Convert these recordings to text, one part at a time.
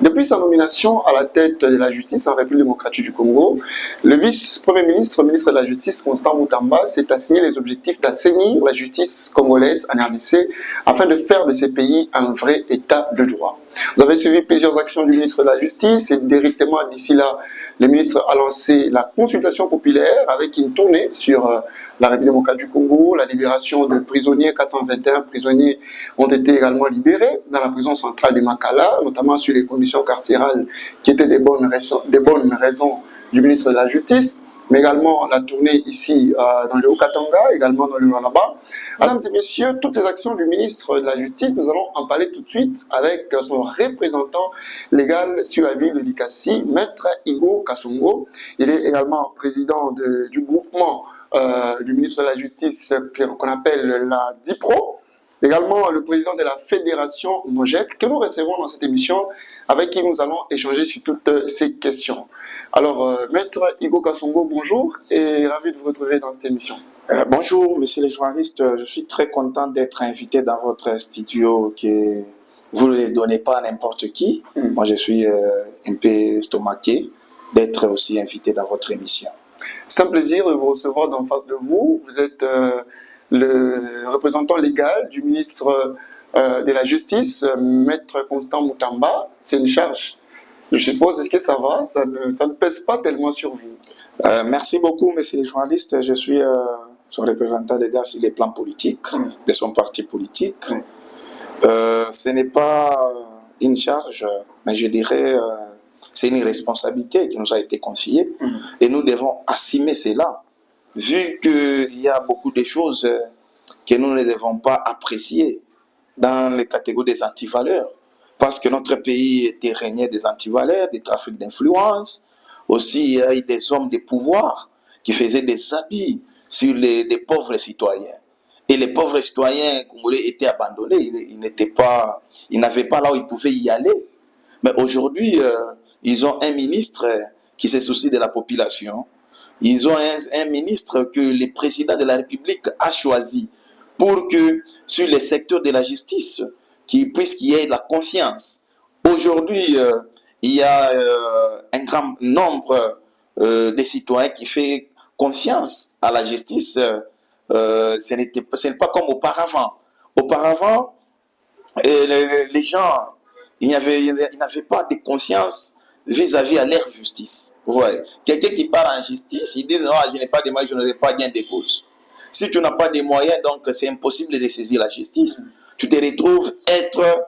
Depuis sa nomination à la tête de la justice en République démocratique du Congo, le vice-premier ministre, ministre de la Justice, Constant Mutamba, s'est assigné les objectifs d'assainir la justice congolaise en RDC afin de faire de ces pays un vrai état de droit. Vous avez suivi plusieurs actions du ministre de la Justice et directement d'ici là, le ministre a lancé la consultation populaire avec une tournée sur la République démocratique du Congo, la libération de prisonniers. 421 prisonniers ont été également libérés dans la prison centrale de Makala, notamment sur les conditions carcérales qui étaient des bonnes raisons du ministre de la Justice, mais également la tournée ici dans le Haut-Katanga, également dans le Lualaba. Mesdames et messieurs, toutes ces actions du ministre de la Justice, nous allons en parler tout de suite avec son représentant légal sur la ville de Likasi, Maître Igo Kasongo. Il est également président du groupement du ministre de la Justice qu'on appelle la DIPRO, également le président de la fédération MOJEC, que nous recevons dans cette émission, avec qui nous allons échanger sur toutes ces questions. Alors, Maître Igo Kasongo, bonjour et ravi de vous retrouver dans cette émission. Bonjour, monsieur les journalistes. Je suis très content d'être invité dans votre studio que vous ne le donnez pas à n'importe qui. Moi, je suis un peu estomaqué d'être aussi invité dans votre émission. C'est un plaisir de vous recevoir en face de vous. Vous êtes le représentant légal du ministre de la Justice, Maître Constant Mutamba. C'est une charge, je suppose. Est-ce que ça va? Ça ne pèse pas tellement sur vous? Merci beaucoup, monsieur les journalistes. Je suis son représentant légal sur les plans politiques de son parti politique. Ce n'est pas une charge, mais je dirais c'est une responsabilité qui nous a été confiée et nous devons assumer cela, vu qu'il y a beaucoup de choses que nous ne devons pas apprécier dans les catégories des antivaleurs, parce que notre pays était régné des antivaleurs, des trafics d'influence. Aussi, il y a eu des hommes de pouvoir qui faisaient des abus sur des pauvres citoyens. Et les pauvres citoyens congolais étaient abandonnés, ils n'avaient pas là où ils pouvaient y aller. Mais aujourd'hui, ils ont un ministre qui se soucie de la population. Ils ont un ministre que le président de la République a choisi pour que sur les secteurs de la justice, puisqu'il y ait la confiance. Aujourd'hui, il y a un grand nombre de citoyens qui font confiance à la justice. Ce n'est pas comme auparavant. Auparavant, les gens, ils n'avaient pas de confiance vis-à-vis à leur justice. Ouais. Quelqu'un qui parle en justice, il dit non, je n'ai pas de moyens, je n'aurai pas bien de cause. Si tu n'as pas de moyens, donc c'est impossible de saisir la justice. Tu te retrouves être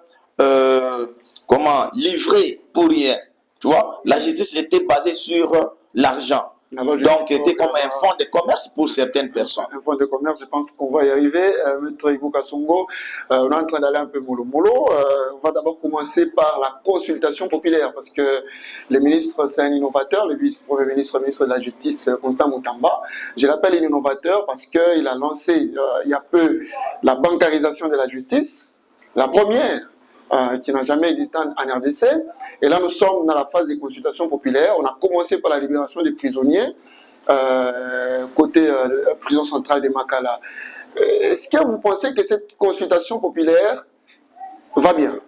livré pour rien. Tu vois, la justice était basée sur l'argent. Donc, c'était comme un fonds de commerce pour certaines personnes. Un fonds de commerce, je pense qu'on va y arriver. Maître Igo Kasongo, on est en train d'aller un peu mollo-mollo. On va d'abord commencer par la consultation populaire, parce que le ministre, c'est un innovateur, le vice-premier ministre, ministre de la Justice, Constant Mutamba. Je l'appelle un innovateur parce qu'il a lancé il y a peu la bancarisation de la justice, la première qui n'a jamais existé en RDC. Et là, nous sommes dans la phase des consultations populaires. On a commencé par la libération des prisonniers, côté prison centrale de Makala. Est-ce que vous pensez que cette consultation populaire va bien?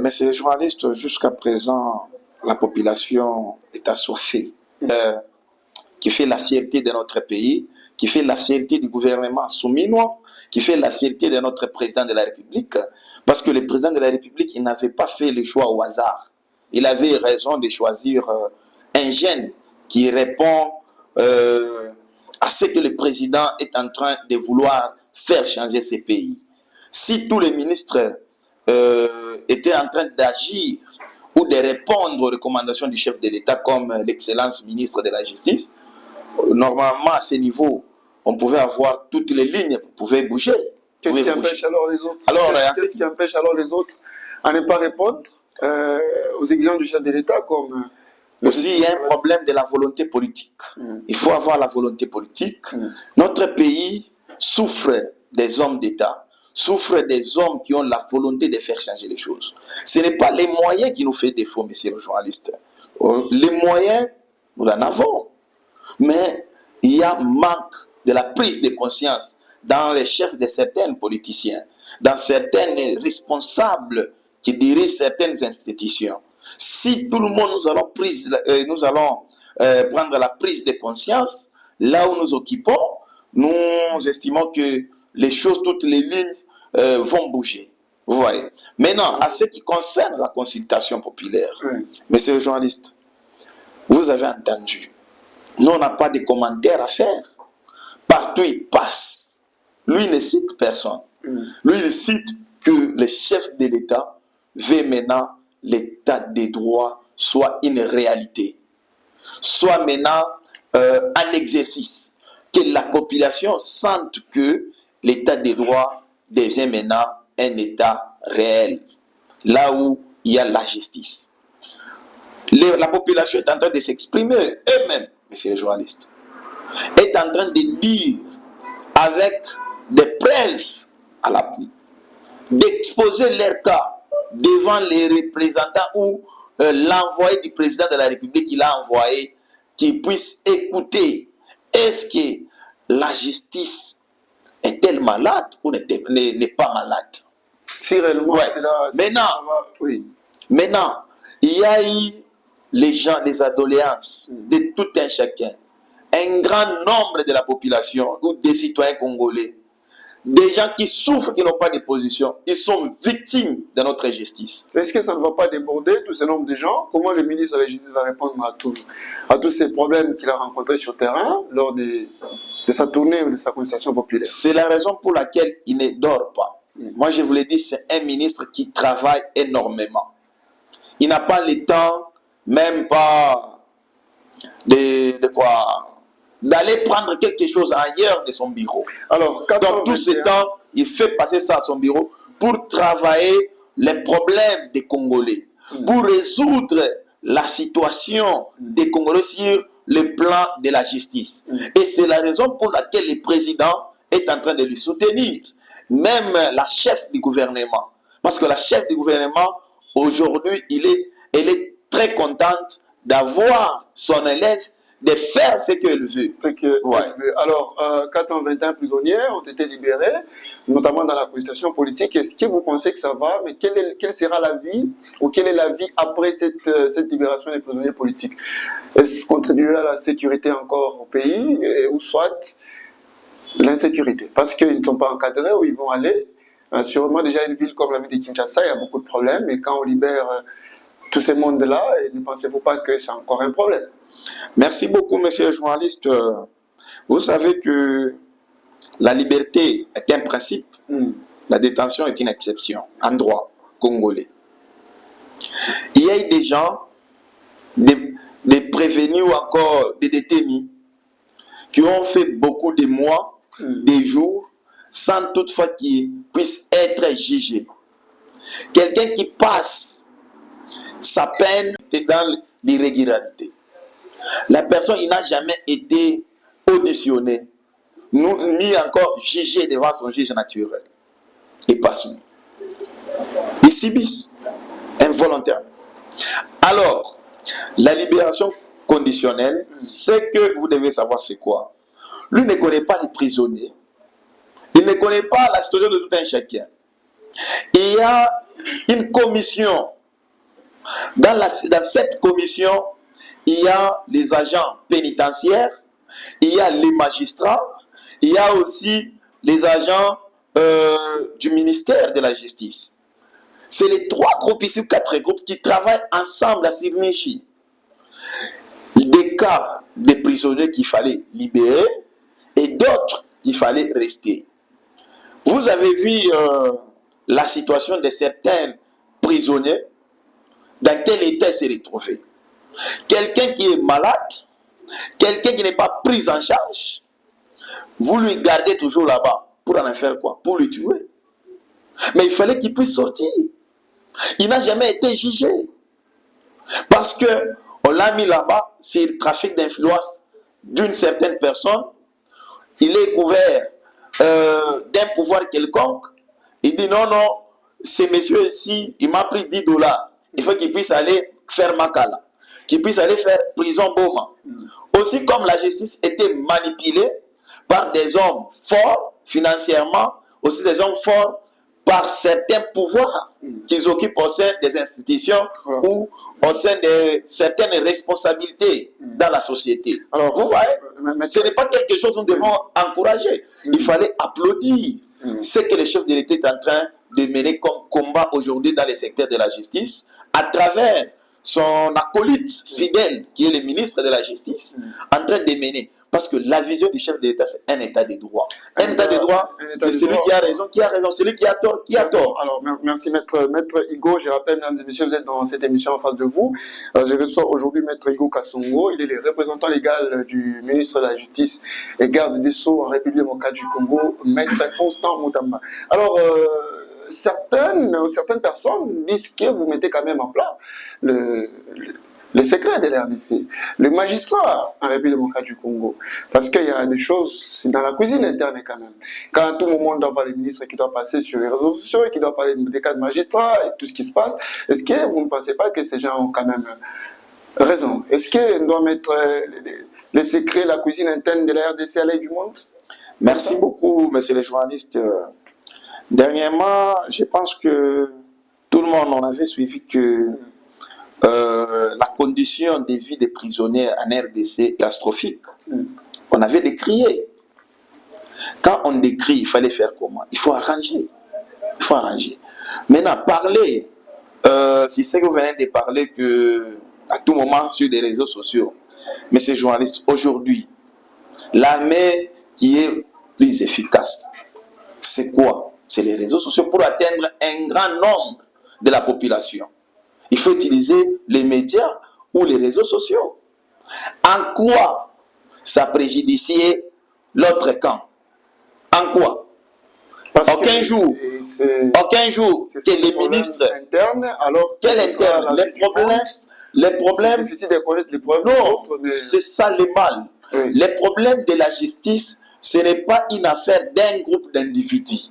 Mais c'est les journalistes, jusqu'à présent, la population est assoiffée, qui fait la fierté de notre pays, qui fait la fierté du gouvernement souminois, qui fait la fierté de notre président de la République. Parce que le président de la République, il n'avait pas fait le choix au hasard. Il avait raison de choisir un jeune qui répond à ce que le président est en train de vouloir faire changer ce pays. Si tous les ministres étaient en train d'agir ou de répondre aux recommandations du chef de l'État comme l'excellence ministre de la Justice, normalement à ce niveau, on pouvait avoir toutes les lignes, on pouvait bouger. Qu'est-ce qui empêche alors les autres? Qu'est-ce qui empêche alors les autres à ne pas répondre aux exigences du chef de l'État comme aussi, il y a un problème de la volonté politique. Il faut avoir la volonté politique. Notre pays souffre des hommes d'État, souffre des hommes qui ont la volonté de faire changer les choses. Ce n'est pas les moyens qui nous font défaut, monsieur le journaliste. Les moyens, nous en avons. Mais il y a manque de la prise de conscience dans les chefs de certains politiciens, dans certains responsables qui dirigent certaines institutions. Si tout le monde nous allons prendre la prise de conscience, là où nous occupons, nous estimons que les choses, toutes les lignes vont bouger. Vous voyez. Maintenant, à ce qui concerne la consultation populaire, monsieur le journaliste, vous avez entendu, nous on n'a pas de commentaires à faire. Partout il passe. Lui il ne cite personne. Lui il cite que le chef de l'État veut maintenant l'état des droits soit une réalité, soit maintenant un exercice, que la population sente que l'état des droits devient maintenant un état réel, là où il y a la justice. La population est en train de s'exprimer eux-mêmes, messieurs les journalistes, est en train de dire avec des preuves à l'appui, d'exposer leur cas devant les représentants ou l'envoyé du président de la République qu'il a envoyé, qui puisse écouter. Est-ce que la justice est-elle malade ou n'est pas malade? Si réellement c'est là. Maintenant, il y a eu les gens, les adoléances de tout un chacun. Un grand nombre de la population ou des citoyens congolais, des gens qui souffrent, qui n'ont pas de position, ils sont victimes de notre justice. Est-ce que ça ne va pas déborder tout ce nombre de gens? Comment le ministre de la Justice va répondre à tous ces problèmes qu'il a rencontrés sur le terrain lors de sa tournée ou de sa consultation populaire? C'est la raison pour laquelle il ne dort pas. Moi, je vous l'ai dit, c'est un ministre qui travaille énormément. Il n'a pas le temps, même pas d'aller prendre quelque chose ailleurs de son bureau. Alors, dans tout ce temps, il fait passer ça à son bureau pour travailler les problèmes des Congolais, pour résoudre la situation des Congolais sur le plan de la justice. Et c'est la raison pour laquelle le président est en train de lui soutenir, même la chef du gouvernement. Parce que la chef du gouvernement, aujourd'hui, elle est très contente d'avoir son élève, de faire ce qu'elle veut. Alors, 421 prisonniers ont été libérés, notamment dans la consultation politique. Est-ce que vous pensez que ça va? Mais quelle sera la vie, ou quelle est la vie après cette libération des prisonniers politiques? Est-ce contribuer à la sécurité encore au pays, ou soit l'insécurité? Parce qu'ils ne sont pas encadrés où ils vont aller. Sûrement, déjà, une ville comme la ville de Kinshasa, il y a beaucoup de problèmes. Et quand on libère tous ces mondes-là, ne pensez-vous pas que c'est encore un problème? Merci beaucoup, monsieur le journaliste. Vous savez que la liberté est un principe, la détention est une exception, en droit congolais. Il y a eu des gens, des prévenus ou encore des détenus, qui ont fait beaucoup de mois, des jours, sans toutefois qu'ils puissent être jugés. Quelqu'un qui passe sa peine dans l'irrégularité. La personne n'a jamais été auditionnée, ni encore jugée devant son juge naturel. Et passe. Ils subissent involontairement. Alors, la libération conditionnelle, ce que vous devez savoir, c'est quoi? Lui ne connaît pas les prisonniers. Il ne connaît pas la situation de tout un chacun. Il y a une commission. Dans cette commission, il y a les agents pénitentiaires, il y a les magistrats, il y a aussi les agents du ministère de la Justice. C'est les 3 groupes ici, 4 groupes qui travaillent ensemble à Sirnichi. Des cas de prisonniers qu'il fallait libérer et d'autres qu'il fallait rester. Vous avez vu la situation de certains prisonniers, dans quel état se retrouver. Quelqu'un qui est malade, quelqu'un qui n'est pas pris en charge, vous lui gardez toujours là-bas. Pour en faire quoi? Pour le tuer. Mais il fallait qu'il puisse sortir. Il n'a jamais été jugé. Parce qu'on l'a mis là-bas, c'est le trafic d'influence d'une certaine personne. Il est couvert d'un pouvoir quelconque. Il dit non, non, ce monsieur ici, il m'a pris $10. Il faut qu'il puisse aller faire Makala, qu'il puisse aller faire prison Boma. Aussi comme la justice était manipulée par des hommes forts financièrement, aussi des hommes forts par certains pouvoirs qu'ils occupent au sein des institutions ou au sein de certaines responsabilités dans la société. Alors, vous voyez, ce n'est pas quelque chose que nous devons encourager. Il fallait applaudir ce que le chef de l'État est en train de mener comme combat aujourd'hui dans le secteur de la justice, à travers son acolyte fidèle, qui est le ministre de la Justice, en train de mener. Parce que la vision du chef de l'État, c'est un état de droit. Un état de droit, c'est celui qui a raison, celui qui a tort, qui a tort. Alors, merci Maître Igo. Je rappelle, mesdames et messieurs, vous êtes dans cette émission en face de vous. Je reçois aujourd'hui Maître Igo Kassongo. Il est le représentant légal du ministre de la Justice et garde des Sceaux en République démocratique du Congo, Maître Constant Mutamba. Alors, certaines personnes disent que vous mettez quand même en plat les secrets de l'RDC, le magistrat en République démocratique du Congo. Parce qu'il y a des choses dans la cuisine interne quand même. Quand à tout moment on doit voir le ministre qui doit passer sur les réseaux sociaux et qui doit parler des cas de magistrats et tout ce qui se passe, est-ce que vous ne pensez pas que ces gens ont quand même raison? Est-ce qu'on doit mettre les secrets, la cuisine interne de la RDC à l'œil du monde? Merci beaucoup, monsieur le journaliste. Dernièrement, je pense que tout le monde en avait suivi que la condition de vie des prisonniers en RDC est catastrophique. On avait décrié. Quand on décrit, il fallait faire comment? Il faut arranger. Il faut arranger. Maintenant, parler, si c'est que vous venez de parler que à tout moment sur les réseaux sociaux, mais ces journalistes, aujourd'hui, l'armée qui est plus efficace, c'est quoi? C'est les réseaux sociaux pour atteindre un grand nombre de la population. Il faut utiliser les médias ou les réseaux sociaux. En quoi ça préjudiciait l'autre camp? En quoi? Aucun jour que les ministres... Internes, alors quel est les problèmes? C'est difficile de connaître les problèmes. Non, c'est ça le mal. Oui. Les problèmes de la justice, ce n'est pas une affaire d'un groupe d'individus.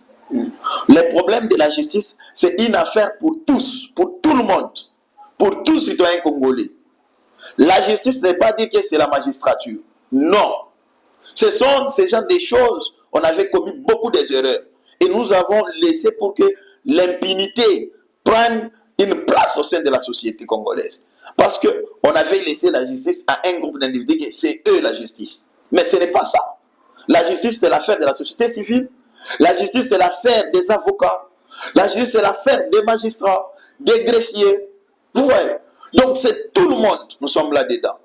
Les problèmes de la justice, c'est une affaire pour tous, pour tout le monde, pour tous les citoyens congolais. La justice n'est pas dire que c'est la magistrature. Non. Ce sont ces genres de choses. On avait commis beaucoup d'erreurs. Et nous avons laissé pour que l'impunité prenne une place au sein de la société congolaise. Parce qu'on avait laissé la justice à un groupe d'individus, c'est eux la justice. Mais ce n'est pas ça. La justice, c'est l'affaire de la société civile. La justice, c'est l'affaire des avocats. La justice, c'est l'affaire des magistrats, des greffiers. Vous voyez? Donc, c'est tout le monde. Nous sommes là-dedans.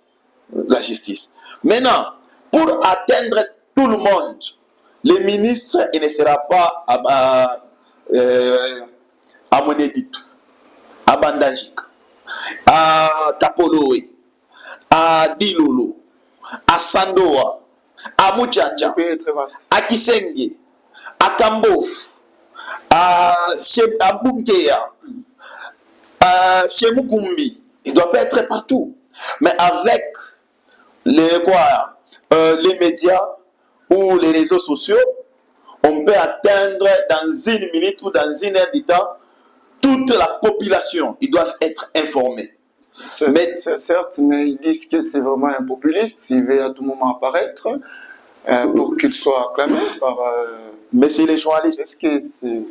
La justice. Maintenant, pour atteindre tout le monde, le ministre, il ne sera pas à Moneditu, à Bandajik, à Tapoloé, à Dilolo, à Sandoa, à Muchacha, à Kisenge, à Kambof, à Bunkeya, à Mukumbi. Il ne doit pas être partout. Mais avec les médias ou les réseaux sociaux, on peut atteindre dans une minute ou dans une heure de temps toute la population. Ils doivent être informés. Certes, mais ils disent que c'est vraiment un populiste, il veut à tout moment apparaître pour qu'il soit acclamé par... Mais c'est les journalistes. Est-ce que c'est...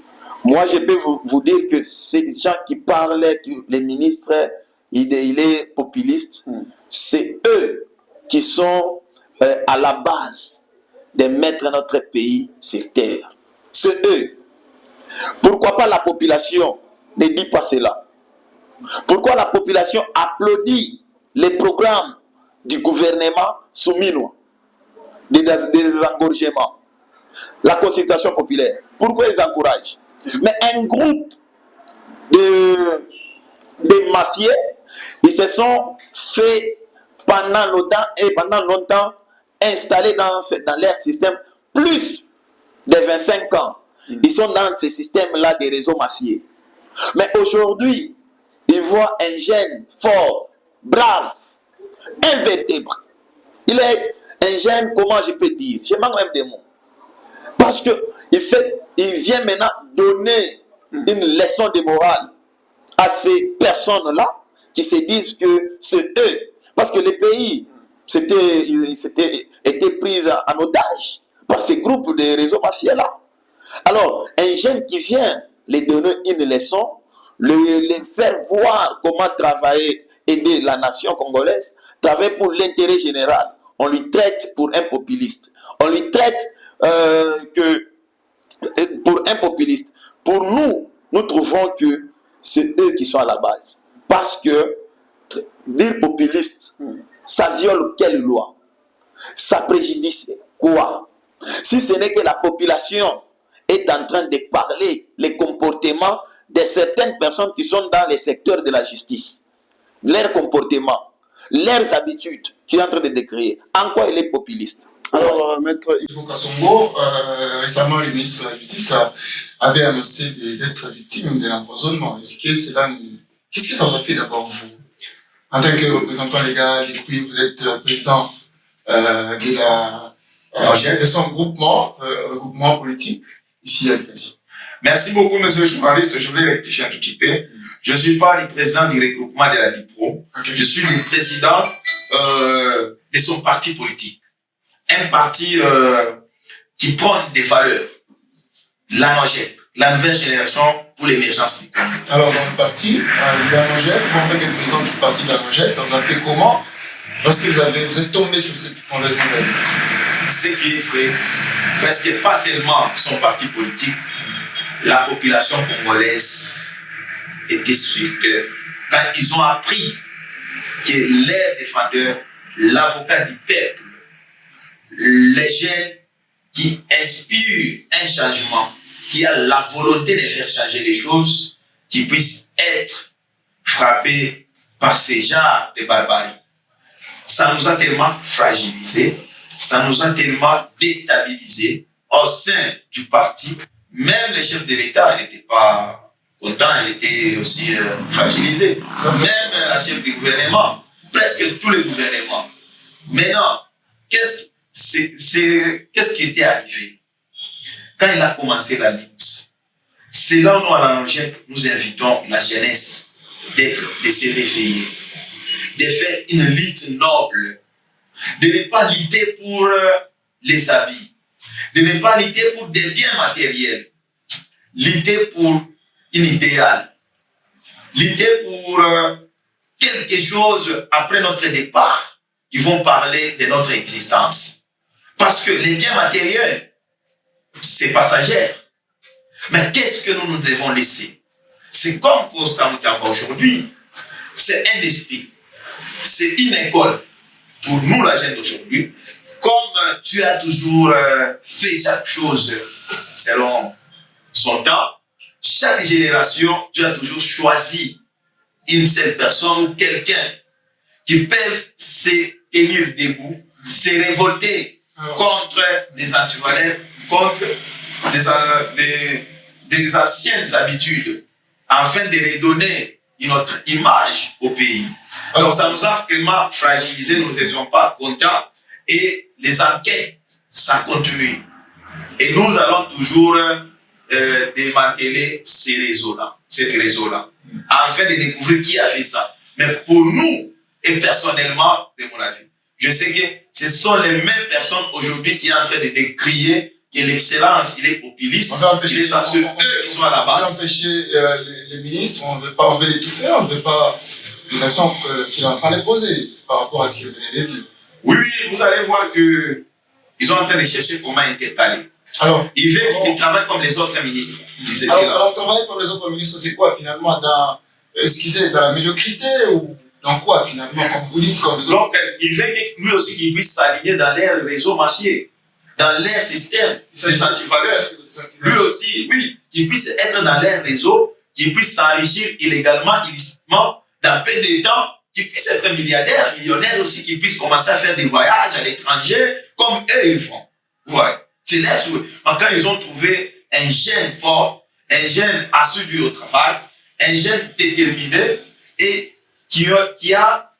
Moi, je peux vous dire que ces gens qui parlent, que les ministres, il est populiste, c'est eux qui sont à la base de mettre notre pays sur terre. C'est eux. Pourquoi pas la population ne dit pas cela? Pourquoi la population applaudit les programmes du gouvernement soumis des engorgements, la consultation populaire? Pourquoi ils encouragent? Mais un groupe de mafieux, ils se sont fait pendant longtemps installés dans leur système plus de 25 ans. Ils sont dans ce système-là des réseaux mafieux. Mais aujourd'hui, ils voient un jeune fort, brave, invertébré. Il est un jeune, comment je peux dire? Je manque même des mots. Parce qu'il vient maintenant donner une leçon de morale à ces personnes-là qui se disent que c'est eux. Parce que le pays, ils s'étaient été pris en otage par ces groupes de réseaux mafieux-là. Alors, un jeune qui vient les donner une leçon, les faire voir comment travailler, aider la nation congolaise, travailler pour l'intérêt général, on lui traite pour un populiste. On lui traite pour un populiste. Pour nous, nous trouvons que c'est eux qui sont à la base. Parce que dire populiste, ça viole quelle loi? Ça préjudice quoi? Si ce n'est que la population est en train de parler les comportements de certaines personnes qui sont dans les secteurs de la justice, leurs comportements, leurs habitudes, qui est en train de décrire, en quoi il est populiste? Alors, Maître Ivo Kassongo, récemment, le ministre de la Justice avait annoncé d'être victime de l'empoisonnement. Qu'est-ce que ça vous a fait d'abord, vous, en tant que représentant légal, et puis vous êtes président de son regroupement politique ici à l'État? Merci beaucoup, monsieur le journaliste. Je voulais rectifier un tout petit peu. Je ne suis pas le président du regroupement de la BIPRO. Okay. Je suis le président de son parti politique. Un parti qui prône des valeurs. L'ANOGEP, la nouvelle génération pour l'émergence du Congo. Alors, dans le parti, l'ANOGEP, vous, en tant que président du parti de l'ANOGEP, ça vous a fait comment lorsque vous êtes tombé sur cette mauvaise nouvelle? Ce qui est vrai, presque pas seulement son parti politique, la population congolaise était sur cœur. Quand ils ont appris que leur défendeur, l'avocat du peuple, les jeunes qui inspirent un changement, qui a la volonté de faire changer les choses, qui puissent être frappés par ces genres de barbarie. Ça nous a tellement fragilisés, ça nous a tellement déstabilisés au sein du parti. Même le chef de l'État n'était pas content, il était aussi fragilisé. Même la chef du gouvernement, presque tous les gouvernements. Maintenant, qu'est-ce qui était arrivé? Quand il a commencé la lutte, c'est là où nous, à l'ANOGEP, nous invitons la jeunesse de se réveiller, de faire une lutte noble, de ne pas lutter pour les habits, de ne pas lutter pour des biens matériels, lutter pour un idéal, lutter pour quelque chose après notre départ qui vont parler de notre existence. Parce que les biens matériels, c'est passager. Mais qu'est-ce que nous devons laisser? C'est comme Constant Mutamba aujourd'hui, c'est un esprit, c'est une école pour nous, la jeune d'aujourd'hui. Comme tu as toujours fait chaque chose selon son temps, chaque génération, tu as toujours choisi une seule personne ou quelqu'un qui peut se tenir debout, se révolter contre des antivaleurs, contre des anciennes habitudes, afin de redonner une autre image au pays. Alors ça nous a vraiment fragilisés, nous n'étions pas contents, et les enquêtes, ça continue. Et nous allons toujours démanteler ces réseaux-là, cette réseau-là, afin de découvrir qui a fait ça. Mais pour nous, et personnellement, de mon avis, je sais que ce sont les mêmes personnes aujourd'hui qui sont en train de décrier que l'excellence, il est populiste, c'est ça, ceux eux qui sont à la base. On veut empêcher les ministres, on veut les tout faire, on ne veut pas les actions qu'il est en train de poser par rapport à ce qu'il venait de dire. Oui, vous allez voir que ils sont en train de chercher comment intercaler. Alors, ils veulent qu'ils travaillent comme les autres ministres. Alors, travailler comme les autres ministres, c'est quoi finalement dans la médiocrité ou dans quoi finalement, comme vous dites, comme les autres? Donc, il veut lui aussi qu'il puisse s'aligner dans leur réseau mafieux, dans leur système des antivaleurs. Lui aussi, oui, qu'il puisse être dans leur réseau, qu'il puisse s'enrichir illégalement, illicitement, dans peu de temps, qu'il puisse être milliardaire, millionnaire aussi, qu'il puisse commencer à faire des voyages à l'étranger, comme eux ils font. Ouais. C'est leur souhait. Quand ils ont trouvé un jeune fort, un jeune assidu au travail, un jeune déterminé et qui a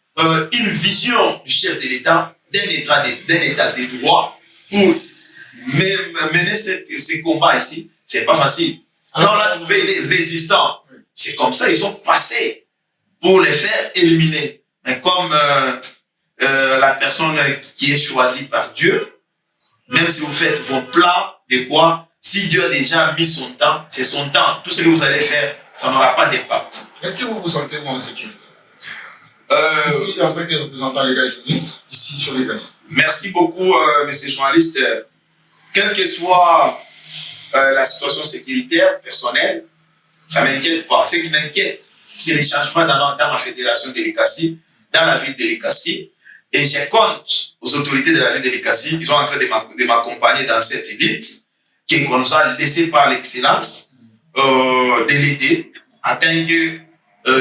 une vision du chef de l'État, d'un état de droit pour mener ces combats ici, c'est pas facile. Quand on a trouvé des résistants, c'est comme ça, ils sont passés pour les faire éliminer. Mais comme la personne qui est choisie par Dieu, même si vous faites vos plans de quoi, si Dieu a déjà mis son temps, c'est son temps. Tout ce que vous allez faire, ça n'aura pas d'impact. Est-ce que vous vous sentez en sécurité ici, en tant que représentant légal du ministre, ici sur les casses? Merci beaucoup, monsieur le journaliste. Quelle que soit la situation sécuritaire personnelle, ça ne m'inquiète pas. Ce qui m'inquiète, c'est les changements dans ma fédération de l'Écassi, dans la ville de l'Écassi. Et je compte aux autorités de la ville de l'Écassi, ils sont en train de m'accompagner dans cette lutte qu'on nous a laissé par l'excellence de l'aider, afin que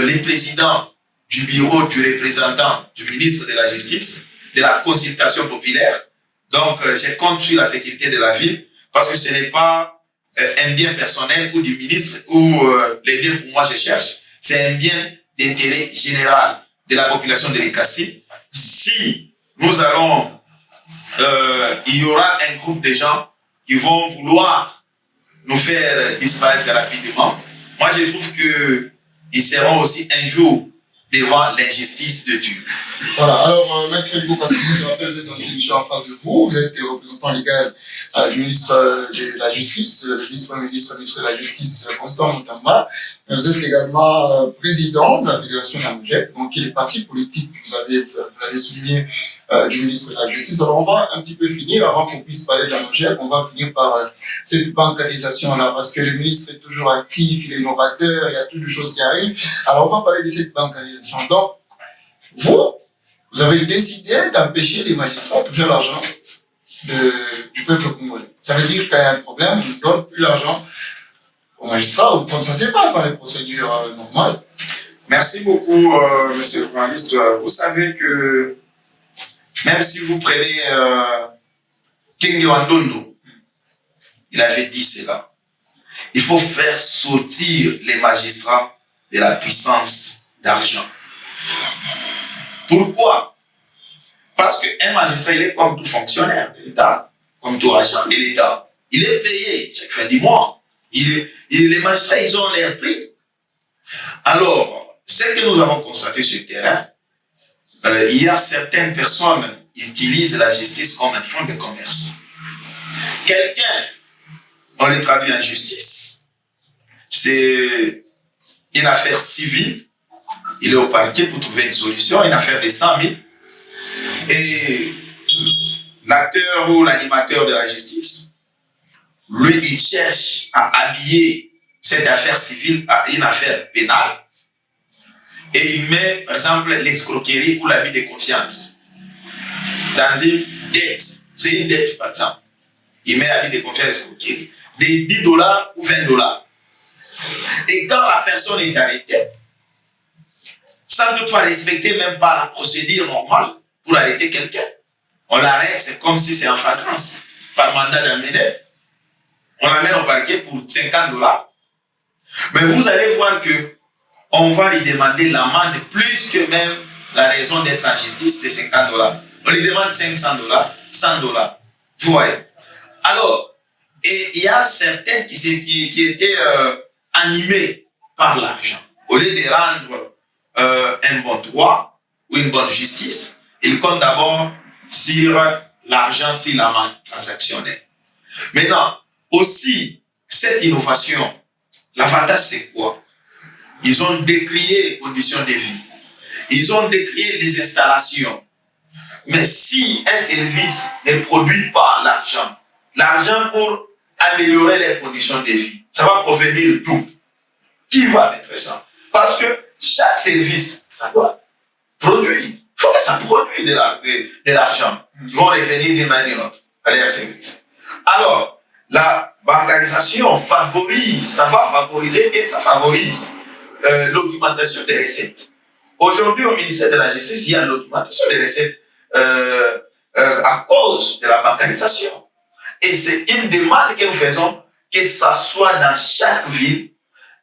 les présidents du bureau du représentant du ministre de la Justice, de la consultation populaire, donc je compte sur la sécurité de la ville, parce que ce n'est pas un bien personnel ou du ministre ou les biens pour moi je cherche, c'est un bien d'intérêt général de la population de l'Écassi. Si nous allons, il y aura un groupe de gens qui vont vouloir nous faire disparaître rapidement, moi je trouve qu'ils seront aussi un jour devant l'injustice de Dieu. Voilà, alors Maître Hugo, parce que je rappelle, vous êtes dans cette émission en face de vous, vous êtes représentant légal du ministre de la Justice, le vice-premier ministre, ministre de la Justice, Constant Moutamba. Vous êtes également président de la Fédération Namojek, donc qui est le parti politique, vous l'avez souligné, du ministre de la Justice. Alors on va un petit peu finir, avant qu'on puisse parler de la Namojek, on va finir par cette bancarisation-là, parce que le ministre est toujours actif, il est novateur, il y a toutes les choses qui arrivent. Alors on va parler de cette bancarisation. Donc, vous avez décidé d'empêcher les magistrats de toucher l'argent du peuple congolais. Ça veut dire qu'il y a un problème, on ne donne plus l'argent aux magistrats, ou comme ça se passe dans les procédures normales. Merci beaucoup, monsieur le journaliste. Vous savez que même si vous prenez Kenge Wandondo, il avait dit cela. Il faut faire sortir les magistrats de la puissance d'argent. Pourquoi? Parce qu'un magistrat, il est comme tout fonctionnaire de l'État, comme tout agent de l'État. Il est payé chaque fin du mois. Les magistrats, ils ont leur prix. Alors, ce que nous avons constaté sur le terrain, il y a certaines personnes qui utilisent la justice comme un fonds de commerce. Quelqu'un, on le traduit en justice, c'est une affaire civile. Il est au parquet pour trouver une solution, une affaire de 100 000. Et l'acteur ou l'animateur de la justice, lui, il cherche à habiller cette affaire civile à une affaire pénale. Et il met, par exemple, l'escroquerie ou l'abus de confiance dans une dette. C'est une dette, par exemple. Il met abus de confiance et escroquerie. De 10 $ ou 20 $. Et quand la personne est arrêtée, sans toutefois respecter même pas la procédure normale pour arrêter quelqu'un. On l'arrête, c'est comme si c'est en flagrance, par mandat d'amener. On l'amène au parquet pour 50 $. Mais vous allez voir que on va lui demander l'amende plus que même la raison d'être en justice de 50 $. On lui demande 500 $, 100 $. Vous voyez. Alors, et il y a certains qui étaient animés par l'argent. Au lieu de rendre un bon droit ou une bonne justice, il compte d'abord sur l'argent, sur la manne transactionnelle. Maintenant, aussi, cette innovation, l'avantage c'est quoi? Ils ont décrié les conditions de vie. Ils ont décrié les installations. Mais si un service ne produit pas l'argent pour améliorer les conditions de vie, ça va provenir d'où? Qui va mettre ça? Parce que chaque service, ça doit produire. Il faut que ça produise de l'argent. Ils vont revenir d'une manière à leur service. Alors, la bancarisation favorise l'augmentation des recettes. Aujourd'hui, au ministère de la Justice, il y a l'augmentation des recettes à cause de la bancarisation. Et c'est une demande que nous faisons, que ça soit dans chaque ville,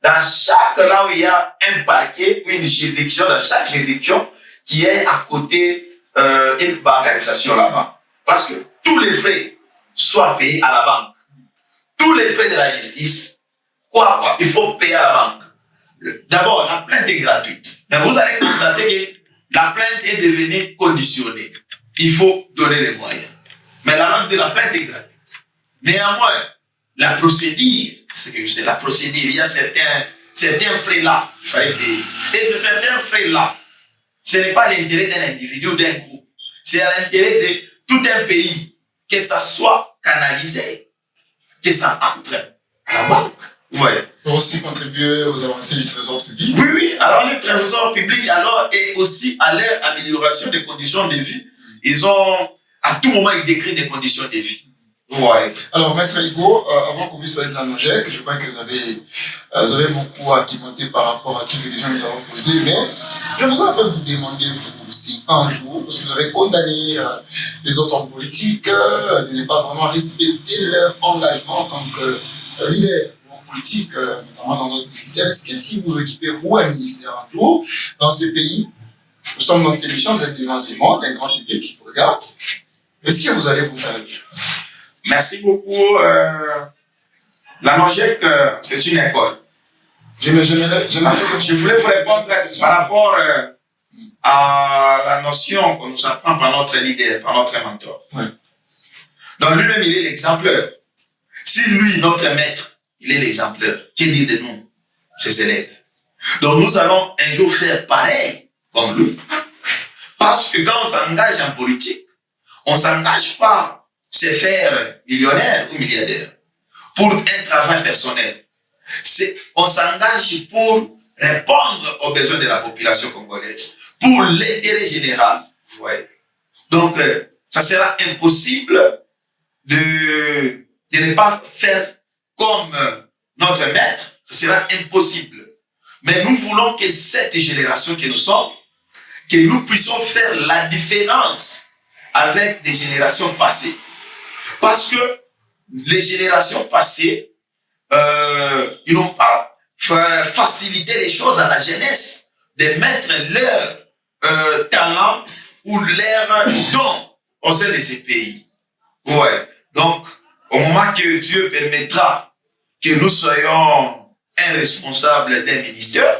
dans chaque là où il y a un parquet ou une juridiction, dans chaque juridiction, qui est à côté une bancarisation là-bas. Parce que tous les frais soient payés à la banque. Tous les frais de la justice, il faut payer à la banque. D'abord, la plainte est gratuite. Mais vous allez constater la plainte est devenue conditionnée. Il faut donner les moyens. Mais la langue de la plainte est gratuite. Néanmoins, la procédure, c'est que je sais, la procédure, il y a certains frais-là, il fallait payer. Et ces certains frais-là, ce n'est pas l'intérêt d'un individu ou d'un groupe. C'est à l'intérêt de tout un pays, que ça soit canalisé, que ça entre à la banque. Ouais. Pour aussi contribuer aux avancées du trésor public. Oui, oui. Alors, le trésor public, alors, et aussi à leur amélioration des conditions de vie. Ils ont, à tout moment, ils décrivent des conditions de vie. Ouais. Alors, Maître Igo, avant qu'on puisse parler de la NOJEC, je crois que vous avez beaucoup à argumenter par rapport à toutes les questions que nous avons posées, mais je voudrais un peu vous demander, vous, si un jour, parce que vous avez condamné les autres hommes politiques de ne pas vraiment respecter leur engagement en tant que leader politique, notamment dans notre ministère, est-ce que si vous occupez, vous, un ministère un jour, dans ces pays, nous sommes dans cette émission, vous êtes devant ces mondes, un grand public qui vous regarde, est-ce que vous allez vous faire la différence? Merci beaucoup. La NOJEC, c'est une école. Je voulais vous répondre par rapport à la notion qu'on nous apprend par notre leader, par notre mentor. Ouais. Donc lui-même, il est l'exempleur. Si lui, notre maître, il est l'exempleur, que dit de nous, ses élèves? Donc nous allons un jour faire pareil comme lui. Parce que quand on s'engage en politique, on ne s'engage pas se faire millionnaire ou milliardaire pour un travail personnel. On s'engage pour répondre aux besoins de la population congolaise, pour l'intérêt général. Ouais. Donc, ça sera impossible de ne pas faire comme notre maître. Ça sera impossible. Mais nous voulons que cette génération que nous sommes, que nous puissions faire la différence avec des générations passées. Parce que les générations passées, ils n'ont pas facilité les choses à la jeunesse, de mettre leur talent ou leur don au sein de ces pays. Ouais. Donc, au moment que Dieu permettra que nous soyons un responsable d'un ministère,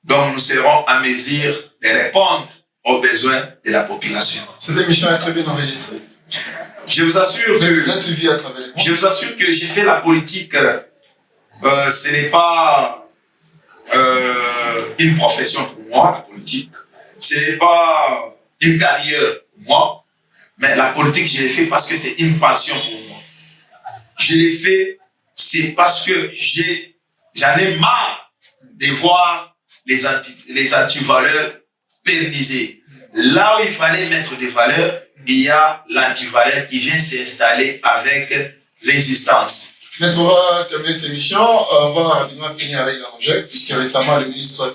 donc nous serons en mesure de répondre aux besoins de la population. Cette émission est très bien enregistrée. Je vous assure que j'ai fait la politique. Ce n'est pas une profession pour moi, la politique. Ce n'est pas une carrière pour moi. Mais la politique, je l'ai fait parce que c'est une passion pour moi. Je l'ai fait, c'est parce que j'en ai marre de voir les antivaleurs pérennisées. Là où il fallait mettre des valeurs, il y a l'antivaleur qui vient s'installer avec résistance. Maître, on va terminer cette émission. On va rapidement finir avec la NOJEC, puisque récemment, le ministre,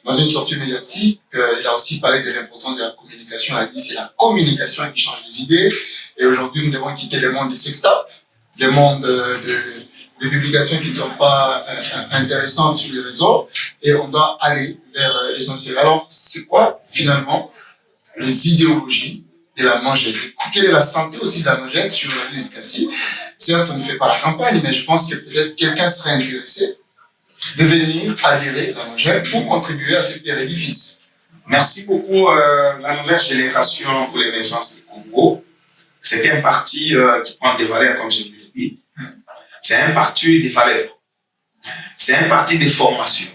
dans une sortie médiatique, il a aussi parlé de l'importance de la communication. Il a dit que c'est la communication qui change les idées. Et aujourd'hui, nous devons quitter le monde des sextapes, le monde des publications qui ne sont pas intéressantes sur les réseaux, et on doit aller vers l'essentiel. Alors, c'est quoi, finalement, les idéologies de la NOJEC? Quelle est la santé aussi de la NOJEC sur la ville de Cassis? Certes, on ne fait pas la campagne, mais je pense que peut-être quelqu'un serait intéressé de venir adhérer à la NOJEC pour contribuer à ce pire édifice. Merci beaucoup. La nouvelle génération pour l'émergence du Congo, c'est un parti qui prend des valeurs, comme je vous l'ai dit. C'est un parti des valeurs. C'est un parti de formation.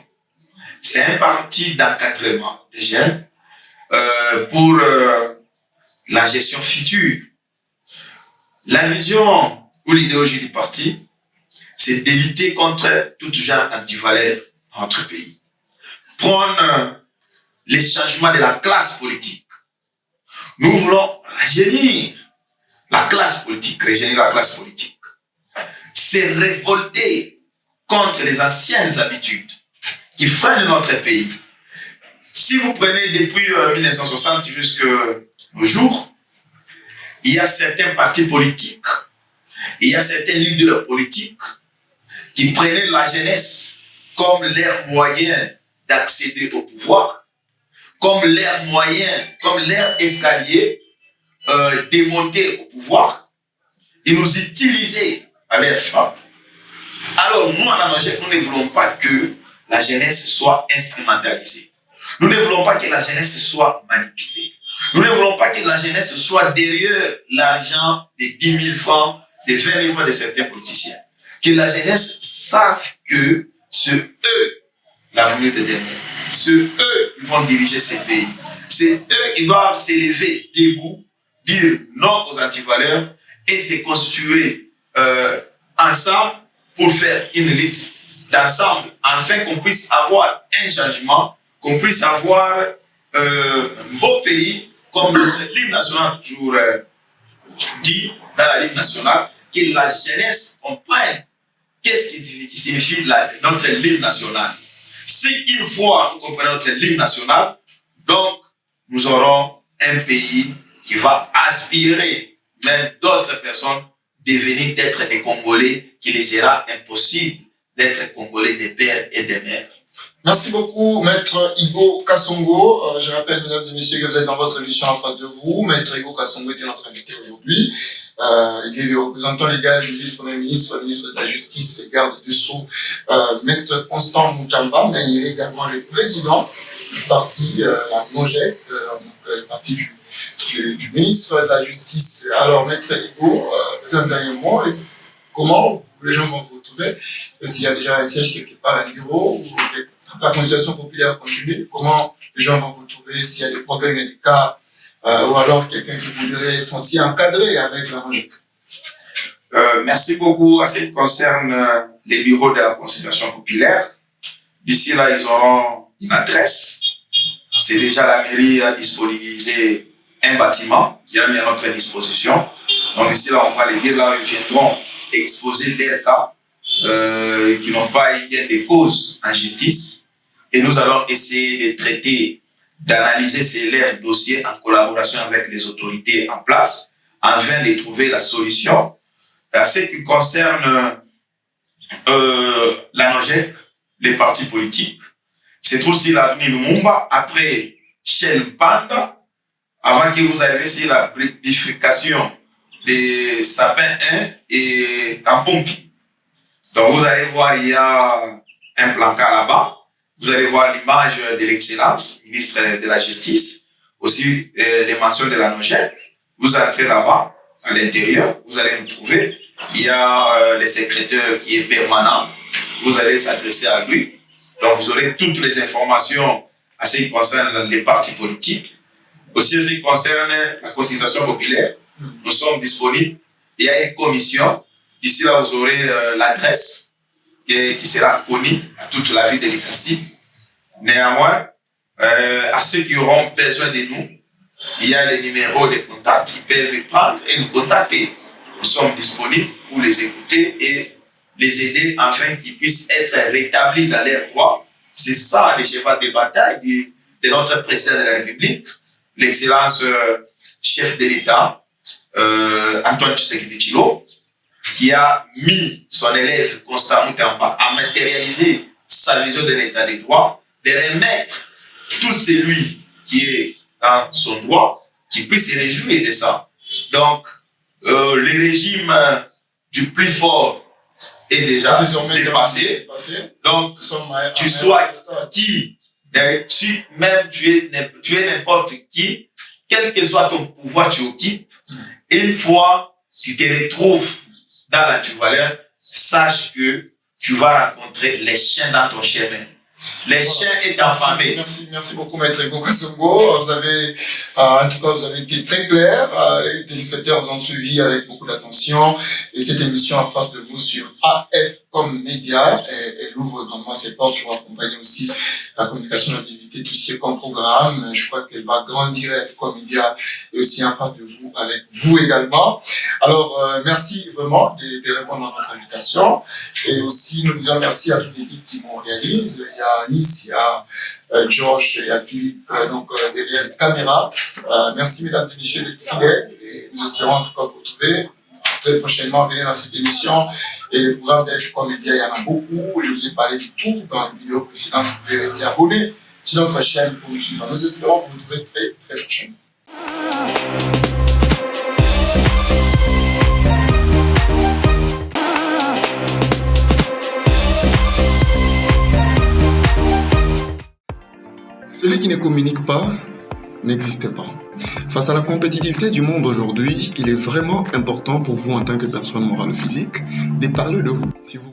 C'est un parti d'encadrement des jeunes pour la gestion future. La vision ou l'idéologie du parti, c'est de lutter contre tout genre d'antivaleurs dans notre pays. Prône les changements de la classe politique. Nous voulons rajeunir la classe politique, c'est révolter contre les anciennes habitudes qui freinent notre pays. Si vous prenez depuis 1960 jusqu'à nos jours, il y a certains partis politiques, il y a certains leaders politiques qui prenaient la jeunesse comme leur moyen d'accéder au pouvoir, comme leur moyen, comme leur escalier de monter au pouvoir. Ils nous utilisaient à leur fin. Alors nous, à la NOJEC, nous ne voulons pas que la jeunesse soit instrumentalisée. Nous ne voulons pas que la jeunesse soit manipulée. Nous ne voulons pas que la jeunesse soit derrière l'argent de 10 000 francs, de 20 000 francs de certains politiciens. Que la jeunesse sache que c'est eux l'avenir de demain. C'est eux qui vont diriger ces pays. C'est eux qui doivent s'élever debout, dire non aux antivaleurs et se constituer ensemble pour faire une lutte d'ensemble, afin qu'on puisse avoir un changement, qu'on puisse avoir un beau pays, comme notre l'hymne national toujours dit dans la ligne nationale, que la jeunesse comprenne qu'est-ce qui signifie notre ligne nationale. Si une fois nous comprenons notre ligne nationale, donc nous aurons un pays qui va aspirer même d'autres personnes devenir d'être des Congolais, qu'il les sera impossible d'être Congolais des pères et des mères. Merci beaucoup, Maître Igo Kassongo. Je rappelle, mesdames et messieurs, que vous êtes dans votre émission en face de vous. Maître Igo Kassongo était notre invité aujourd'hui. Il est le représentant légal du vice-premier ministre, ministre de la Justice et garde des Sceaux, Maître Constant Moutamba, mais il est également le président du parti, la MOJEC, le parti du ministre de la Justice. Alors, Maître Igo, un dernier mot, comment les gens vont vous retrouver? S'il y a déjà un siège quelque part, un bureau, ou la consultation populaire continue, comment les gens vont vous trouver s'il y a des problèmes, il y a des cas, ou alors quelqu'un qui voudrait être aussi encadré avec la MOJEC? Merci beaucoup. En ce qui concerne les bureaux de la consultation populaire, d'ici là, ils auront une adresse. C'est déjà la mairie a disponibilisé un bâtiment qui a mis à notre disposition. Donc ici là, on va les dire là, ils viendront exposer leurs cas qui n'ont pas eu gain de cause en justice. Et nous allons essayer de traiter, d'analyser leurs dossiers en collaboration avec les autorités en place, afin de trouver la solution. À ce qui concerne la MOJEC, les partis politiques, c'est aussi l'avenir Lumumba, après Shell Panda, avant que vous arriviez sur la bifurcation des Sapins 1 et Kampompi. Donc vous allez voir, il y a un placard là-bas. Vous allez voir l'image de l'excellence, ministre de la Justice, aussi les mentions de la MOJEC. Vous entrez là-bas, à l'intérieur, vous allez nous trouver. Il y a le secrétaire qui est permanent. Vous allez s'adresser à lui. Donc vous aurez toutes les informations à ce qui concerne les partis politiques. Aussi, en ce qui concerne la consultation populaire, nous sommes disponibles. Il y a une commission. D'ici là, vous aurez l'adresse qui sera connue à toute la ville de l'Écassi. Néanmoins, à ceux qui auront besoin de nous, il y a les numéros de contact. Ils peuvent les prendre et nous contacter. Nous sommes disponibles pour les écouter et les aider afin qu'ils puissent être rétablis dans leurs droits. C'est ça le cheval de bataille de notre président de la République, l'excellence chef de l'État, Antoine Tshisekedi Tshilombo, qui a mis son élève Constant Moutamba à matérialiser sa vision de l'État des droits, de remettre tout celui qui est dans son droit, qui puisse se réjouir de ça. Donc, le régime du plus fort est déjà dépassé. Donc, tu sois qui, même tu es n'importe qui, quel que soit ton pouvoir tu occupes, une fois tu te retrouves dans la valeur, sache que tu vas rencontrer les chiens dans ton chemin. Les chiens est affamé. Merci beaucoup, Maître Igo Kassongo. Vous avez, en tout cas, vous avez été très clair. Les téléspectateurs vous ont suivi avec beaucoup d'attention. Et cette émission en face de vous sur AF comme média, elle ouvre grandement ses portes pour accompagner aussi la communication de la divinité, tout ce comme programme. Je crois qu'elle va grandir AF comme média et aussi en face de vous, avec vous également. Alors, merci vraiment de répondre à notre invitation. Et aussi, nous disons merci à toute l'équipe qui m'en réalise. Il y a Nice, il y a Georges, il y a Philippe, donc derrière les caméras. Merci mesdames et messieurs d'être fidèles. Et nous espérons en tout cas vous retrouver très prochainement. Venez dans cette émission. Et les programmes d'AF comme média, il y en a beaucoup. Je vous ai parlé de tout dans la vidéo précédente. Vous pouvez rester abonné sur notre chaîne pour nous suivre. Nous espérons vous retrouver très très prochainement. Celui qui ne communique pas n'existe pas. Face à la compétitivité du monde aujourd'hui, il est vraiment important pour vous en tant que personne morale ou physique de parler de vous. Si vous